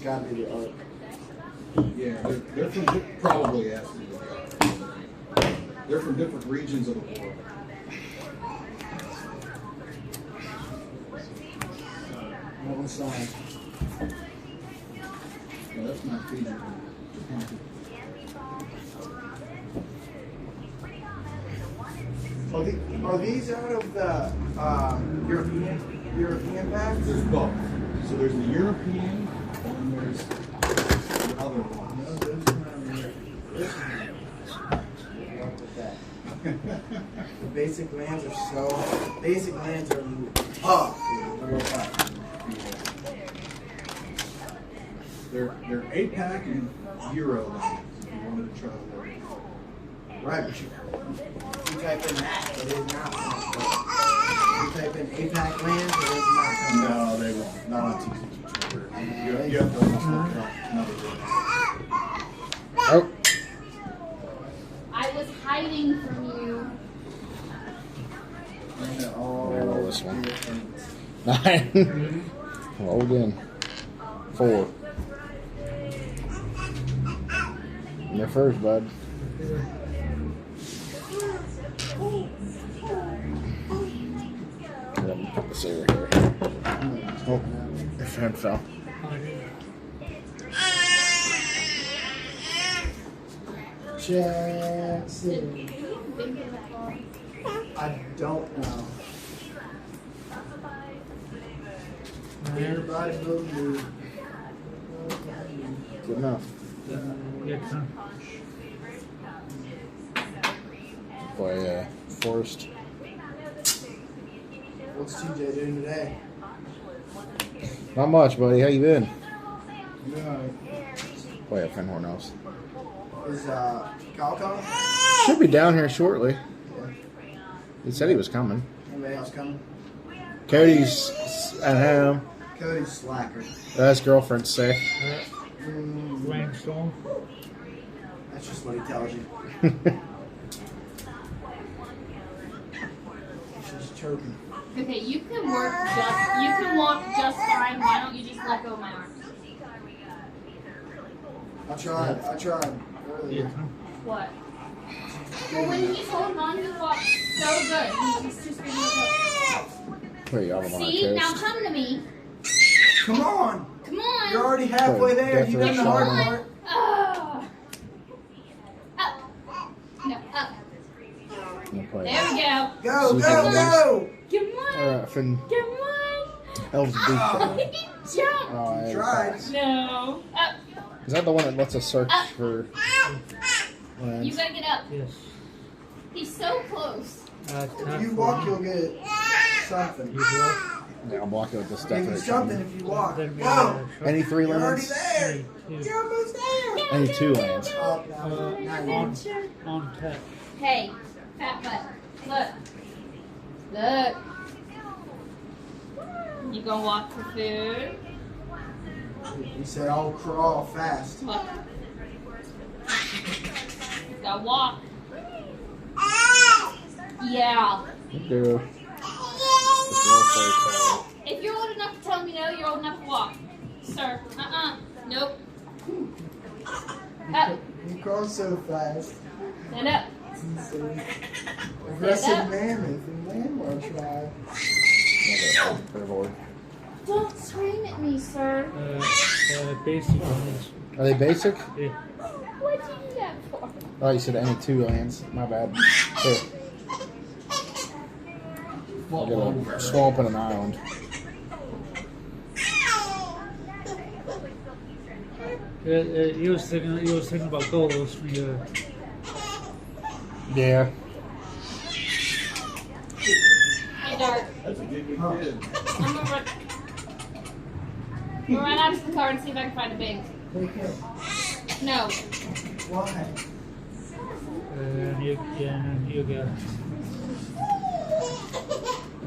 got to be the art. Yeah, they're from probably has to be. They're from different regions of the world. What was signed? Yeah, that's not Fiji. Are these out of the European packs? There's both. So there's the European and there's the other one. The basic lands are basic lands are tough. They're APAC and Euro lands, if you wanted to try that. Right, but you type in that, it is not. You type in APAC lands, it is not. No, they won't. Not on TCG. You have to almost look it up. Another way. Oh. I was hiding from you. Roll this one. 9. Roll again. 4. You're first, bud. Let me put this over here. Oh, your fan fell. Jackson. I don't know. Everybody move. Good enough. Boy, Forest. What's TJ doing today? Not much, buddy. How you been? Yeah. Boy, a Fenhorn else. Is Kyle coming? Should be down here shortly. Yeah. He said he was coming. Anybody else coming? Cody's at home. Cody's slacker. His girlfriend's sick. Rainstorm. That's just what he tells you. He's just choking. Okay, you can walk just fine. Why don't you just let go of my arm? I tried earlier. What? Well, when he's holding on, he walks so good. He's just really good. Wait, y'all on See, now come to me. Come on! Come on. You're already halfway there. You did the hard part. Up. No, up. No play. There we go. Go, So go, we can go! Come on. Alright, Finn. Come on. Elves beat that. Jump. Oh, You yeah. tried. No. Up. Is that the one that lets us search for You lands? gotta get up. Yes. He's so close. If you walk, you'll get something. You walk. Yeah, I'll block it with this You'll get definite something something. if you walk. Then we Go! Any 3 You're already lands? there! Two. You're almost there! Any 2 lands. Oh, now you On tap. Hey, fat butt. Look. Look. You gonna walk for food? He said, I'll crawl fast. Look. Gotta walk. Yeah. Do. If you're old enough to tell me no, you're old enough to walk. Sir. Nope. Up. You crawl so fast. Stand up. Aggressive mammoth and man will try. Don't scream at me, sir. Basic ones. Are they basic? Yeah. What'd you do that for? Oh, you said any 2 lands. My bad. Here. I'll get a swamp and an island. You was thinking about goals when you. Yeah. Hey, Dart. That's a good kid. I'm gonna run out to the car and see if I can find a big. Take it. No. Why? You go.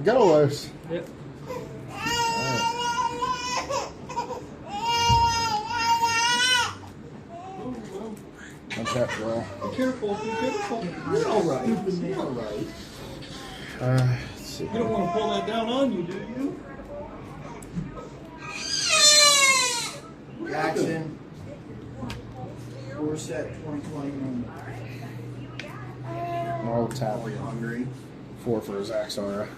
Golos. Yep. Untap draw. Be careful, be careful. You're alright. You're alright. Let's see. You don't want to pull that down on you, do you? Jack reset 2021. I'll tap Are you hungry? 4 for his Axara.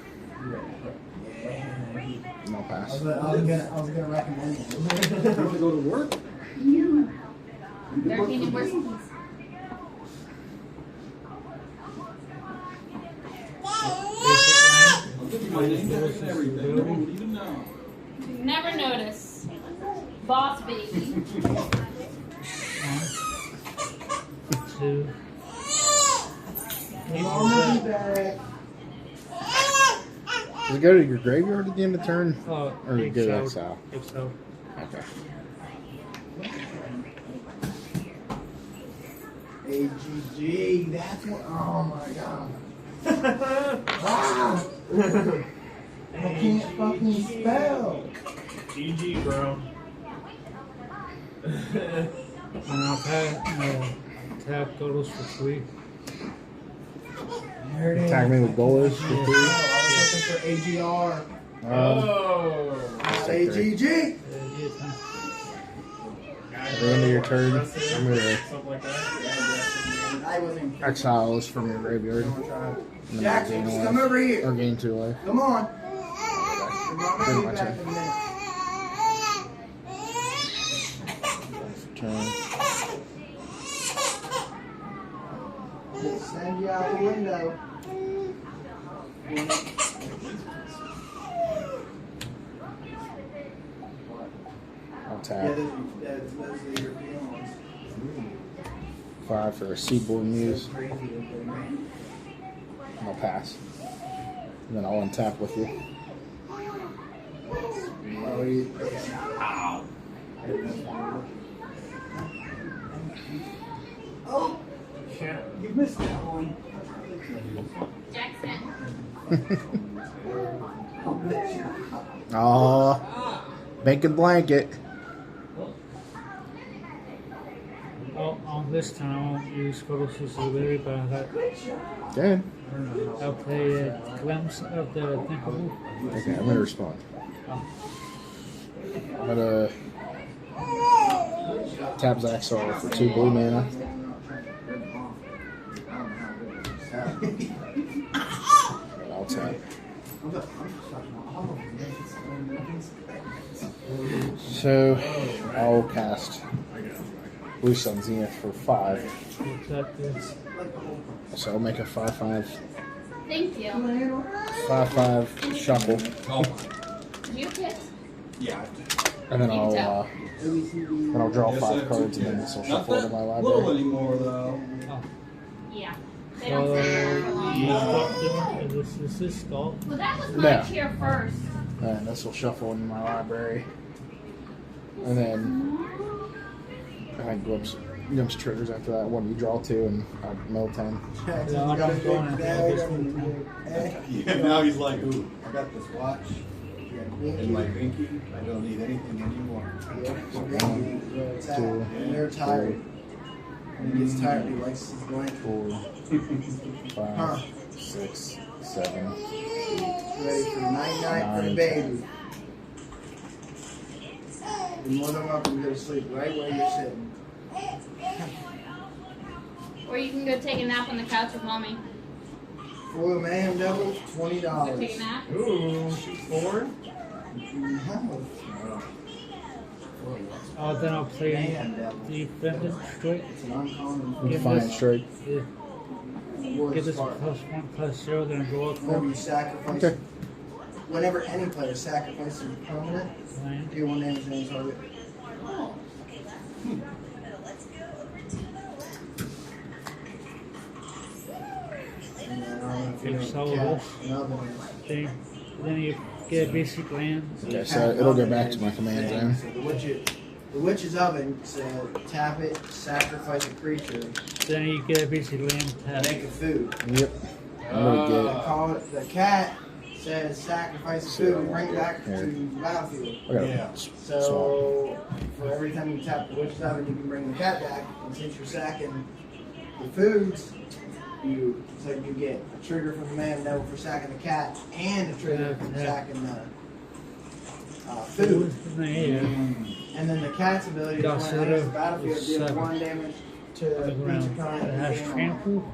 And I'll I pass. was gonna recommend it. You want to go to work? They're cleaning worse than these. I'll give you my name tag and everything. No one would even know. Never notice. Boss baby. 2. Does it go to your graveyard at the end of turn? Oh, Or you go to exile? Exile. Okay. AGG, that's what. Oh my god. Wow. I can't fucking spell. GG, bro. And I'll tap totals for 3. There it is. Attack me with Golas for No, I was looking for AGR. 3. Oh. AGG. At the end of your turn, I'm going to Something like that. I wasn't. exile this from your graveyard. And then Jackson, gain a come life. over here. Or gain 2 life. Come on. Good, Be my back turn. in a minute. Turn. Send you out the window. I'll Yeah, tap those are your feelings. 5 for a Seaboard Muse. Crazy that they make. And I'll pass. And then I'll untap with you. Oh, you- Oh, you missed that one. Jackson. Aw. Bacon blanket. Oh, on this time I won't use Colossus ability, but Good. I'll play a glimpse of the thinkable. Okay, I'm gonna respond. I'm gonna tap Zaxar for 2 blue mana. And I'll tap. So I'll cast Blue Sun Zenith for 5. Attack this. So I'll make a 5/5. Thank you. 5/5 shuffle. Oh, Do you kiss? yeah. And then You can tell. I'll draw Yes, 5 I cards and do. then this will Not shuffle into that my little library. anymore, though. Yeah. They don't stay there for long. Stop doing this is stall. Well, that was my Yeah. cheer first. And this will shuffle into my library. And then I think Glimpse triggers after that. One you draw 2 and I mill 10. Jackson's Yeah, I'm got a going big after bag this on one. him. Yeah, now he's like, ooh, I got this watch Yeah, and my pinky. I don't need anything anymore. it's where it's at. And they're tired. When he gets tired, he likes his blanket. 4, 5, 6, 7. Ready for night night for the 9, baby. You're more than welcome to go to sleep right where you're sitting. Or you can go take a nap on the couch with mommy. Full man double, Go $20. take a nap. Ooh, 4? No. Oh, then I'll play Man double. Defendant straight. It's an uncommon Defiant Strike. Yeah. wood Get this spark. +1/+0, then go up Whenever you 4. sacrifice, Okay. whenever any player sacrifices a permanent, Land. do 1 damage to any target. And then I don't know if you know Exile cat, this. another Then you get a basic land. Okay, so it'll go back to my command zone. So the witch's oven said tap it, sacrifice a creature, Then you get a basic land tap. make a food. Yep. I'm gonna The cat says sacrifice a food and bring it back to Here. the battlefield. get. I gotta Yeah. swap. So for every time you tap the witch's oven, you can bring the cat back. And since you're sacking the foods, you get a trigger from the man note for sacking the cat and a trigger for sacking the food. Yeah. And then the cat's ability is when it enters the battlefield, deals 1 damage to on the each ground. opponent. It has gain trample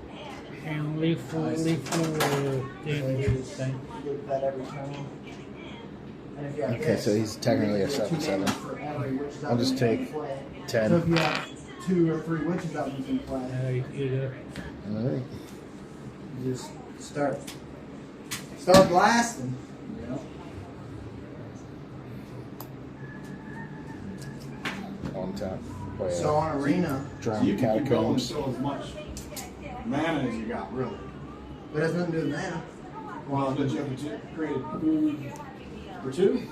and lethal damage thing. Look at that every turn. And if you have Okay, this, so he's technically a you get 7/7. 2 damage for every witch I'll just zapper you take play. 10. So if you have 2 or 3 witches zappers in play, You go. Alright. you just start blasting. Yeah. On tap. Play So on Arena, So Drown you can keep going Catacombs. until as much mana as you got, really. but it has nothing to do with mana. Well, did you have to create food for 2?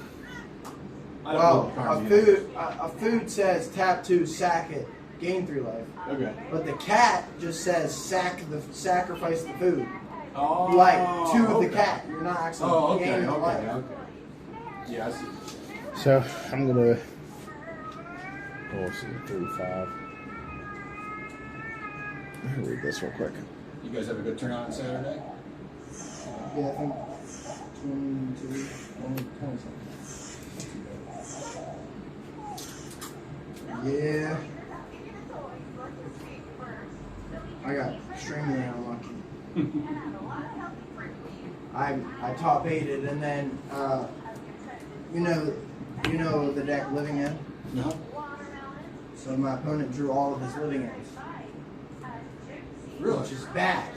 I don't know Well, what cards you have. a food says tap 2, sack it, gain 3 life. Okay. But the cat just says sacrifice the food. Oh, Like 2 of the okay. cat. You're not actually Oh, okay, gaining okay, life. okay. Yeah, I see. So I'm gonna. We'll see, 35. I'll read this real quick. You guys have a good turnout on Saturday? Yeah, I think 22, 20 something. Yeah. I got extremely unlucky. I top 8'd and then you know the deck living in. No. So my opponent drew all of his living ends. Really? Which is bad.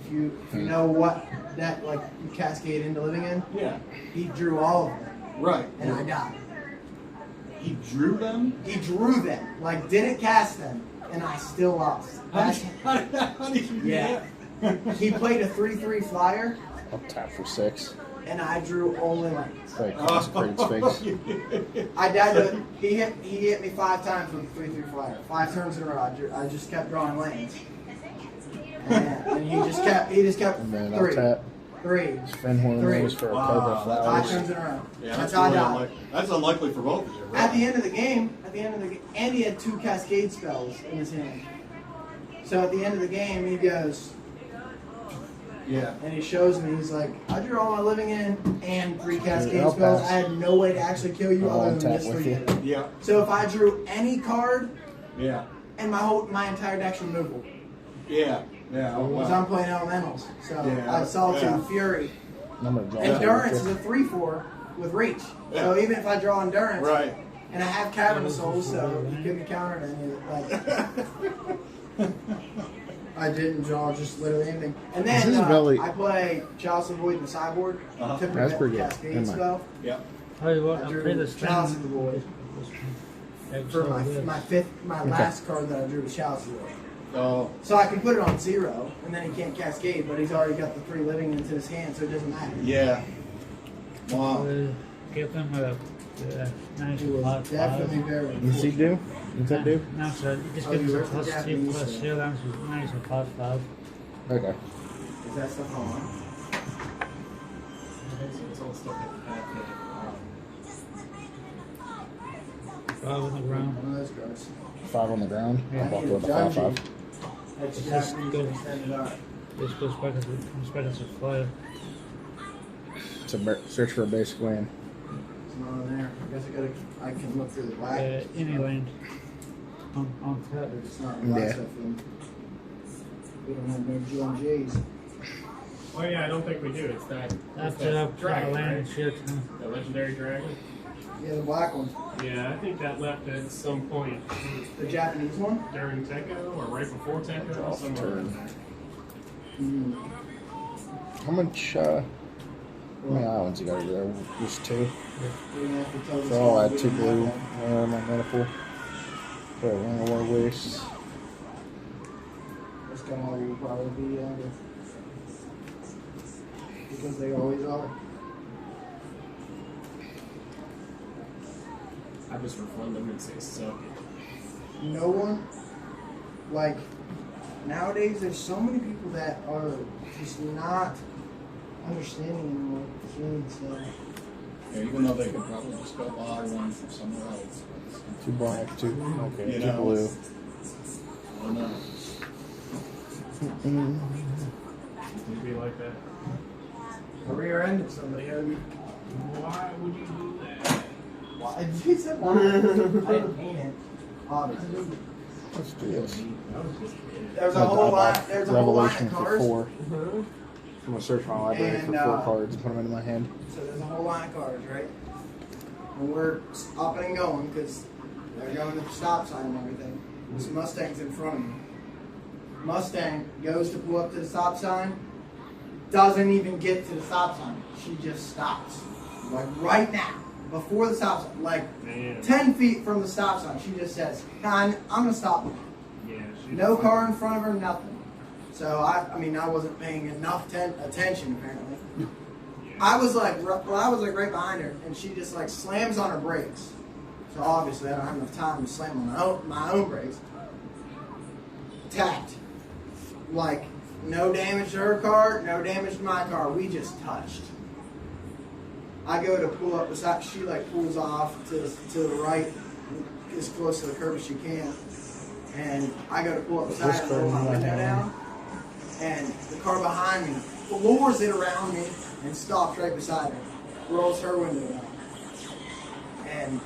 If you know what that like you cascade into living end, Yeah. he drew all of them Right. and I died. He drew them? He drew them, like didn't cast them, and I still lost. How did you do Yeah. that? He played a 3/3 flyer, I'll tap for 6. and I drew only lands. Play Consecrated Sphinx. I died to he hit me 5 times with a 3/3 flyer. 5 turns in a row. I just kept drawing lands. And he just kept And then I'll 3, tap 3. Fenhorn Three. Rose for a Wow, Cobra that's 5 Flowers. turns in a row. Yeah, That's that's how I really died. unlikely. That's unlikely for both of you, right? At the end of the game, and he had 2 cascade spells in his hand. So at the end of the game, he goes, Yeah. and he shows me, he's like, I drew all my living in and 3 cascade I'll spells. pass. I had no way to actually kill you I'll other than untap this with 3 you. hit. Yeah. So if I drew any card, Yeah. and my entire deck's removable. Yeah. Yeah. Oh, Because wow. I'm playing elementals. So Yeah, I have Solitude, yeah. Fury. I'm gonna draw Endurance is that a 3/4 with reach. So Yeah. even if I draw Endurance, Right. and I have Cavern Souls, so you couldn't counter it any, like, I didn't draw just literally anything. And This then is really- I play Chalice of the Void in the sideboard Uh-huh. to That's prevent pretty the good. cascade Never mind. spell. Yeah. Tell you what, I I'll drew play this Chalice of the Void for my last card that I drew was Chalice of the Void. Oh. So I can put it on 0, and then he can't cascade, but he's already got the 3 living into his hand, so it doesn't matter. Yeah. Wow. Give them a nice It was plus definitely 5. very What's he do? What's that do? No, so it just Oh, gives you us a wrote the plus 2 Japanese plus thing. 0, that's nice a plus 5. Okay. Is that stuff on? It's all stuff like that. 5 on the ground. One of those cards. 5 on the ground. Yeah. I'll buck with a Dungeon. 5/5. That's It's Japanese just good. extended art. This goes back as comes back as a flyer. So search for a basic land. It's not on there. I guess I can look through the black. Any land. On top. It's not in black Yeah. stuff. We don't have no GMJs. Oh yeah, I don't think we do. It's That's that dragon, land right? and shit. The legendary dragon. Yeah, the black one. Yeah, I think that left at some point The Japanese one? during Tekka or right before Tekka Draw or for somewhere. turn. Mm. How much, how many islands you got over there? Just 2. We're gonna have to tell this So I'll guy add we 2 don't blue. have one. My mana pool. Put a Ring of War Waste. This guy will probably be under. Because they always are. I just refund them and say suck it. No one, like, nowadays there's so many people that are just not understanding anymore. It's really insane. Yeah, even though they could probably just go buy one from somewhere else. 2 black, 2. Okay, You 2 know, blue. I don't know. It'd be like that. I rear-ended somebody, Hoagie. Why would you do that? Why? He said why? I didn't mean it. Obviously. Let's do this. There's a whole line. There's a whole line Revelation of for cards. 4. I'm gonna search my library And, for 4 cards and put them into my hand. So there's a whole line of cars, right? And we're up and going because they're going to the stop sign and everything. This Mustang's in front of me. Mustang goes to pull up to the stop sign, doesn't even get to the stop sign. She just stops. Like right now, before the stop sign, like 10 feet from the stop sign, she just says, I'm going to stop now. No car in front of her, nothing. So, I mean, I wasn't paying enough attention, apparently. I was like right behind her, and she just like slams on her brakes. So obviously I don't have enough time to slam on my own brakes. Tapped. Like, no damage to her car, no damage to my car. We just touched. I go to pull up beside, she like pulls off to the right, as close to the curb as she can. And I go to pull up beside her, roll my window down. And the car behind me floors it around me and stops right beside her. Rolls her window down. And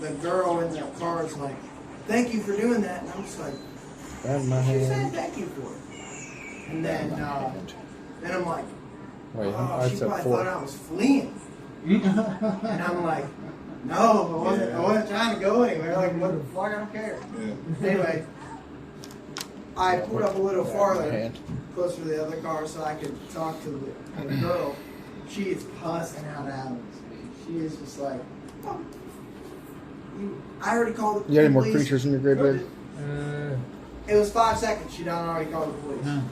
the girl in the car is like, thank you for doing that. And I'm just like, Grab my she said hand. thank you for it. And then I'm like, Wait, oh, I she said probably 4. thought I was fleeing. And I'm like, no, I wasn't trying to go anywhere. Like, what the fuck? I don't care. Yeah. Anyway, I pulled up a little Grab my farther, hand. closer to the other car, so I could talk to the girl. She is cussing out Adams. She is just like, oh, I already called the police. You got any more creatures in your graveyard? It was 5 seconds. She done already called the police. No.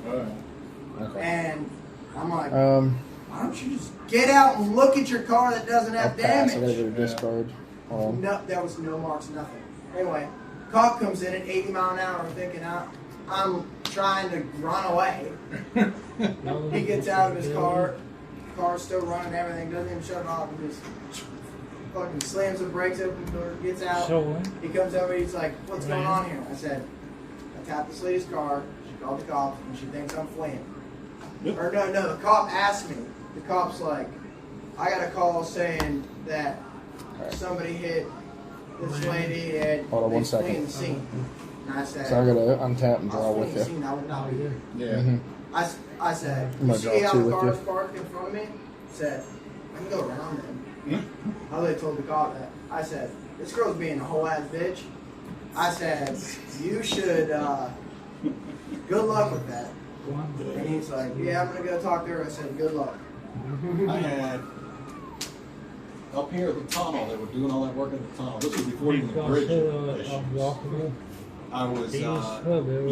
Okay. And I'm like, why don't you just get out and look at your car that doesn't I'll have pass. I gotta damage? go to discard. Hold on. No, there was no marks, nothing. Anyway, cop comes in at 80 mile an hour. I'm thinking I'm trying to run away. He gets out of his car. Car's still running, everything. Doesn't even shut it off. He just fucking slams the brakes, opens the door, gets out. He comes over. He's like, "What's going on here?" I said, "I tapped this lady's car. She called the cops, and she thinks I'm fleeing." Yep. Or no. The cop asked me. The cop's like, "I got a call saying that somebody hit this lady and Hold on one they're second. fleeing the scene." And I said, So I gotta untap and I draw was with fleeing the you. scene. I would not be here. Yeah. Mhm. I said, I'm you gonna see draw how two the with car's you. parked in front of me? I said, I can go around them. I literally told the cop that. I said, this girl's being a whole ass bitch. I said, you should, good luck with that. And he's like, yeah, I'm gonna go talk to her. I said, good luck. I had up here at the tunnel, they were doing all that work at the tunnel. This was before even the bridge issues. I was, you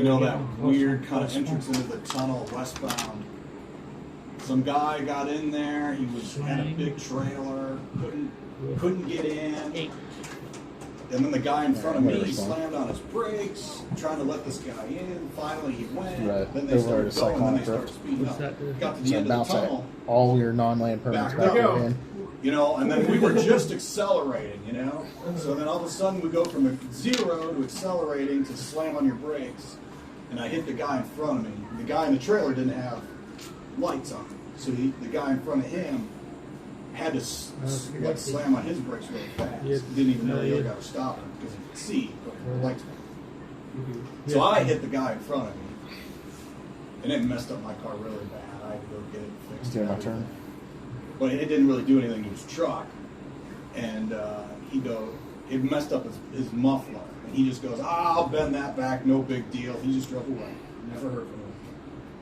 know, that weird kind of entrance into the tunnel westbound. Some guy got in there. He had a big trailer. Couldn't get in. And then the guy in front of me slammed on his brakes, trying to let this guy in. Finally, he went. Right. Then they Over started to going. Then they Cyclonic started Rift. speeding up. Got to the So end of bounce the tunnel. that. All your non-land permits back Back in. You know, and then we were just accelerating, you know? So then all of a sudden we go from 0 to accelerating to slam on your brakes. And I hit the guy in front of me. The guy in the trailer didn't have lights on. So the guy in front of him had to slam on his brakes really fast. Didn't even know the other guy was stopping because he could see, but the lights were. So I hit the guy in front of me. And it messed up my car really bad. I had to go get it fixed. It's my turn. But it didn't really do anything to his truck. And it messed up his muffler. And he just goes, I'll bend that back, no big deal. He just drove away. Never heard from him.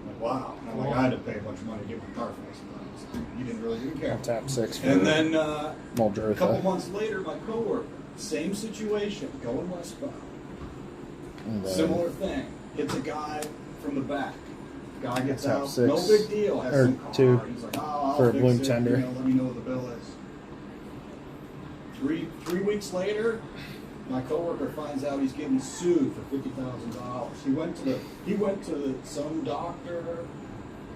I'm like, wow. And I'm like, I had to pay a bunch of money to get my car fixed. He didn't really even care. I'll tap 6 for And then a couple Muldrotha. months later, my coworker, same situation, going westbound. And then Similar thing. Hits a guy from the back. Guy gets Tap out, 6. no big deal. Has Or some car. 2 He's like, I'll for a fix bloom it, tender. you know, let me know what the bill is. Three weeks later, my coworker finds out he's getting sued for $50,000. He went to some doctor,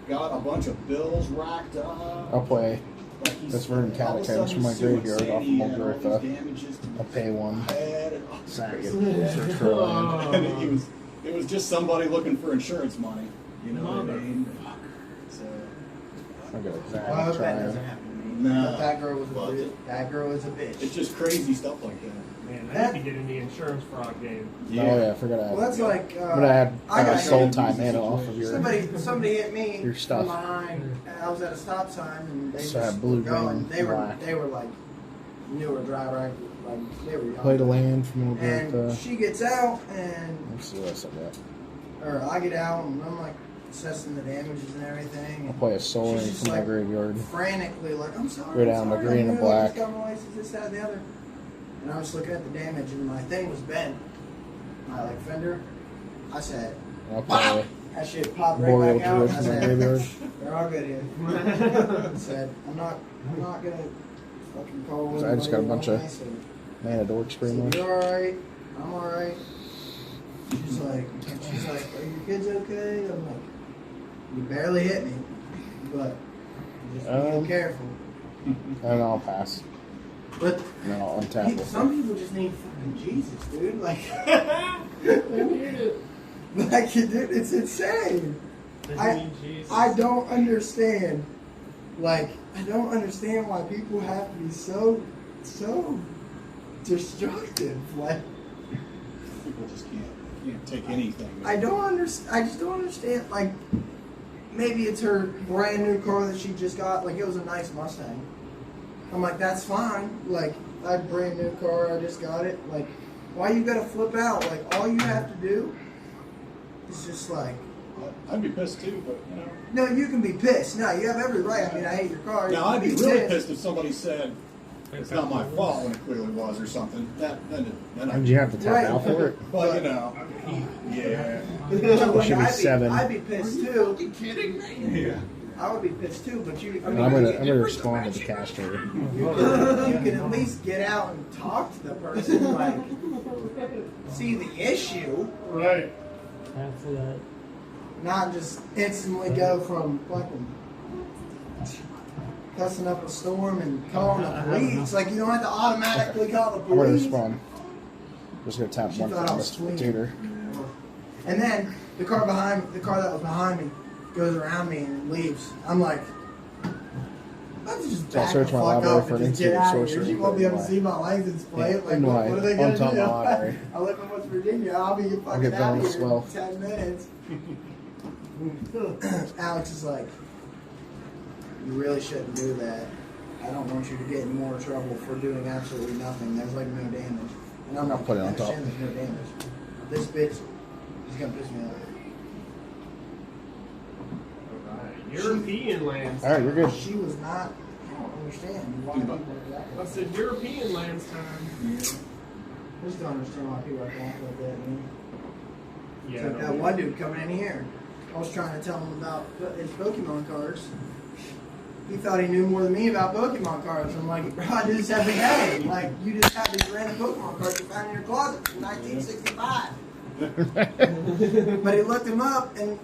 got a bunch of bills racked up. I'll play. Like he's- This Verdant all of a Catacombs sudden from my he's suing, graveyard saying off of he had all Muldrotha. these damages to I'll pay 1. his head and all this Sack it. crazy Search for land. and it was just somebody looking for insurance money. You know what I mean? So, I got Well, I hope that Zach doesn't trying. happen to me. No. But that girl was a Well, bitch. That girl was a bitch. It's just crazy stuff like that. Man, I need to get in the insurance fraud game. Oh yeah, I forgot. Well, that's like. I'm gonna add I got soul hit. time in off of your. Somebody hit me Your stuff. from behind, and I was at a stop sign, and they So just that blue, were going. green, They were black. like newer driver, like they were young. Play the land from a little bit. And she gets out, and Let's see what else I got. or I get out, and I'm like assessing the damages and everything. I'll And play a soul she's in just from my like graveyard. frantically, like, I'm sorry. Go down I'm to sorry, green I'm and new, I black. just got my license, this, that, and the other. And I was looking at the damage, and my thing was bent. My like fender. I said, I'll "Pop!" play That shit popped right Boreal back out. I Druid from my said, graveyard. they're all good here. I said, I'm not gonna fucking call. So I just got a bunch of I said, mana dorks pretty much. you're alright. I'm alright. She's like, are your kids okay? I'm like, you barely hit me, but just be careful. And I'll pass. But And then I'll untap it. some people just need fucking Jesus, dude. Like, dude, it's insane. I don't understand. Like, I don't understand why people have to be so destructive. Like, People just can't take anything. I don't understand. I just don't understand. Like, maybe it's her brand new car that she just got. Like, it was a nice Mustang. I'm like, that's fine. Like, I have a brand new car. I just got it. Like, why you gotta flip out? Like, all you have to do is just like. I'd be pissed too, but you know. No, you can be pissed. No, you have every right. I mean, I hate your car. Now You I'd can be really pissed if somebody said it's not my fault when it clearly was or something. Then Did you have to tap Right. out for it? But you know, yeah. Like, should be 7. I'd be pissed too. You kidding me? Yeah. I would be pissed too. But you, I I'm mean, gonna respond to the castrator. you can at least get out and talk to the person. Like, see the issue. Right. After that, Not just instantly go from fucking cussing up a storm and calling the police. Like, you don't have to automatically call the I'm gonna police. respond. Just gonna tap She one thought I from was this swinging. tutor. And then the car that was behind me, goes around me and leaves. I'm like, let's just So I'll back search the my fuck library up for and an just get instant out of here. sorcery She and won't put be it able to in see my license plate. Yeah, Like, in what my are they on gonna top do? of my library. I live in West Virginia. I'll be fucking get out down of to here swell. in 10 minutes. Alex is like, you really shouldn't do that. I don't want you to get in more trouble for doing absolutely nothing. There's like no damage. And I'm I'll like, put it I on top. understand there's no damage. This bitch is gonna piss me off. European lands. All right, you're good. She was not. I don't understand why people are that I way. said European lands time. I just don't understand why people are acting like that. Man. Yeah. It's like that one dude coming in here. I was trying to tell him about his Pokemon cards. He thought he knew more than me about Pokemon cards. I'm like, bro, I do this every day. Like, you just have these random Pokemon cards you found in your closet from 1965. But he looked him up, and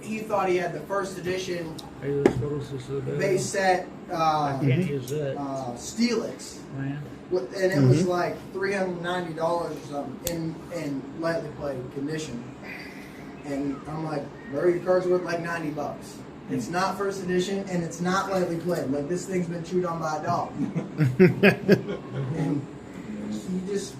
he thought he had the first edition I use photos of the base set I can't use that. Steelix. Man. And it was like $390 or something in lightly played condition. And I'm like, bro, your cards worth like $90. It's not first edition, and it's not lightly played. Like, this thing's been chewed on by a dog. And he just,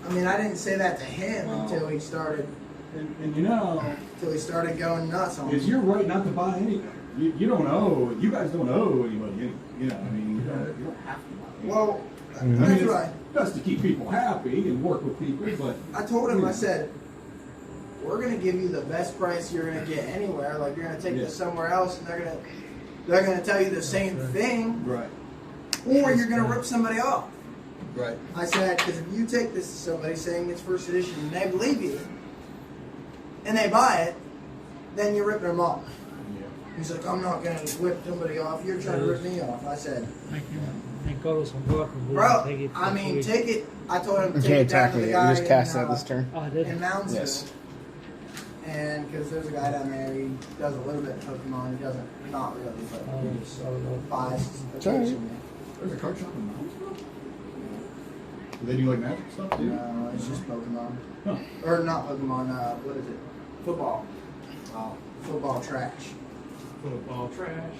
I mean, I didn't say that to him until he started And you know, going nuts on is me. you're right not to buy anything. You don't owe. You guys don't owe anybody. You know, I mean, you don't have to. Well, I mean, that's it's right. best to keep people happy and work with people, but I told him, I said, we're gonna give you the best price you're gonna get anywhere. Like, you're gonna take this somewhere else, and they're gonna tell you the same thing, right, or you're gonna rip somebody off. right. I said, because if you take this to somebody saying it's first edition and they believe you, and they buy it, then you're ripping them off. He's like, I'm not gonna whip somebody off. You're trying to rip me off. I said, Thank God some water. bro, Take it I mean, take it. I told him to You take can't it down attack to me the yet. guy You just cast in, that this turn. Oh, I did. in Moundsville. Yes. And because there's a guy down there, he does a little bit of Pokemon. He doesn't, not really, but he just buys occasionally. There's a card shop in Moundsville? Do they do like magic stuff too? No, it's just Pokemon. Huh. Or not Pokemon, what is it? Football. Football trash. Football trash.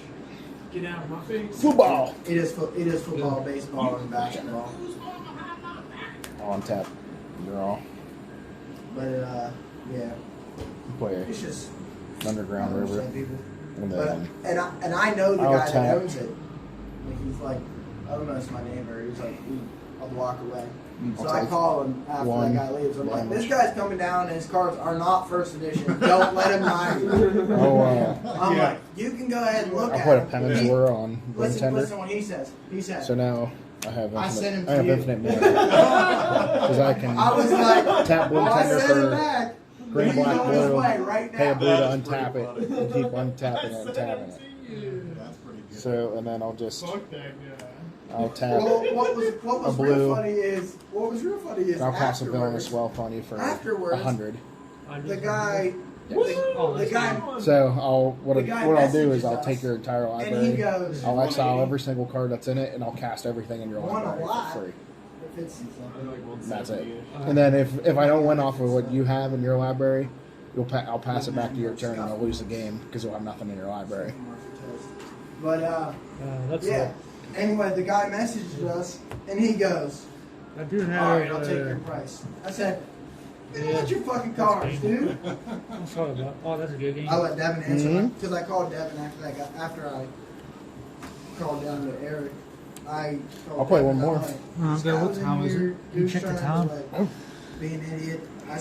Get out of my face. Football. It is football, baseball, and basketball. On tap. Draw. But yeah, Play it's just Underground I don't River. understand people. And But then and I know the I'll guy that tap. owns it. Like he's like, I don't know, it's my neighbor. He's like a block away. So I'll I take call him after one that guy leaves. I'm like, damage. this guy's coming down and his cards are not first edition. Don't let him buy you. I'm like, you can go ahead and look I'll at put a him. penance war on Listen Tender. what he says. He says, So now I have I sent him infinite. I have to you. infinite mana because I can I was like, tap blue well, I Tender sent him for back. green, He's black, on his blue. way right Pay a now. blue to That's untap pretty it funny. and keep untapping it and tapping it. That's pretty good. So and then I'll just Fuck that guy. I'll tap. Well, what was a real blue. funny is And I'll cast a villainous afterwards, swell funny for Afterwards, 100. the guy, Oh, the that's guy, fine. So what The guy I'll do messages is I'll us, take your entire and he library. goes, I'll exile every single card that's in it, and I'll cast everything in your Won a library lot. for free. if it's something. That's it. And then if I don't win off of what you have in your library, I'll pass it back to your turn, and I'll lose the game because you'll have nothing in your library. But That's yeah. Anyway, the guy messages us, and he goes, I do have. "All right, I'll take your price." I said, "Give me your fucking cards, dude." I'm sorry about. Oh, that's a good game. I let Devin answer Mhm. because I called Devin after that guy. After I called down to Eric, I'll play one more. Like, Oh, this okay, guy what was in time is here, it? You goose check the trying time? to, like, be an idiot.